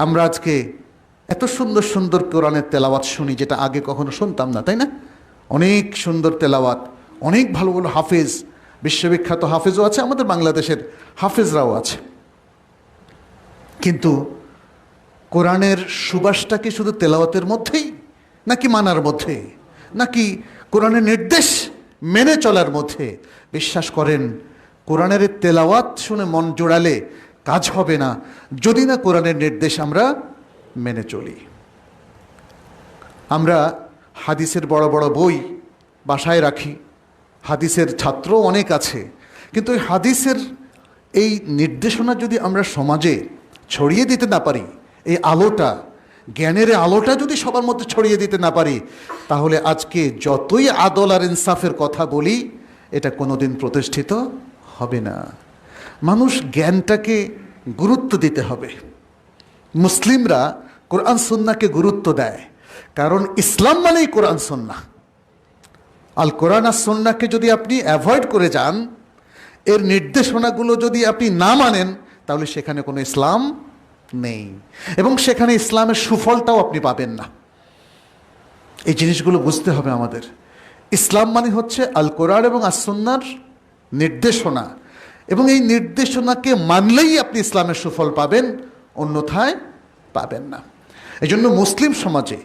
আমরা আজকে এত সুন্দর সুন্দর কোরআনের তেলাওয়াত শুনি, যেটা আগে কখনো শুনতাম না, তাই না? অনেক সুন্দর তেলাওয়াত, অনেক ভালো ভালো হাফেজ, বিশ্ববিখ্যাত হাফেজও আছে, আমাদের বাংলাদেশের হাফেজরাও আছে। কিন্তু কোরআনের সুবাসটা কি শুধু তেলাওয়াতের মধ্যেই, নাকি মানার মধ্যে, নাকি কোরআনের নির্দেশ মেনে চলার মধ্যে? বিশ্বাস করেন, কোরআনের তেলাওয়াত শুনে মন জোড়ালে কাজ হবে না যদি না কোরআনের নির্দেশ আমরা মেনে চলি। আমরা হাদিসের বড় বড় বই বাসায় রাখি, হাদিসের ছাত্র অনেক আছে, কিন্তু এই হাদিসের এই নির্দেশনা যদি আমরা সমাজে ছড়িয়ে দিতে না পারি, এই আলোটা, জ্ঞানের আলোটা যদি সবার মধ্যে ছড়িয়ে দিতে না পারি, তাহলে আজকে যতই আদল আর ইনসাফের কথা বলি, এটা কোনোদিন প্রতিষ্ঠিত হবে না। মানুষ জ্ঞানটাকে গুরুত্ব দিতে হবে। মুসলিমরা কোরআন সুন্নাহকে গুরুত্ব দেয়, কারণ ইসলাম মানেই কোরআন সুন্নাহ। আল কোরআন আর সুন্নাহকে যদি আপনি অ্যাভয়েড করে যান, এর নির্দেশনাগুলো যদি আপনি না মানেন, তাহলে সেখানে কোনো ইসলাম নেই, এবং সেখানে ইসলামের সুফলটাও আপনি পাবেন না। এই জিনিসগুলো বুঝতে হবে আমাদের। ইসলাম মানে হচ্ছে আল কোরআন এবং আস সুন্নাহর নির্দেশনা, এবং এই নির্দেশনাকে মানলেই আপনি ইসলামের সুফল পাবেন, অন্যথায় পাবেন না। এই জন্য মুসলিম সমাজে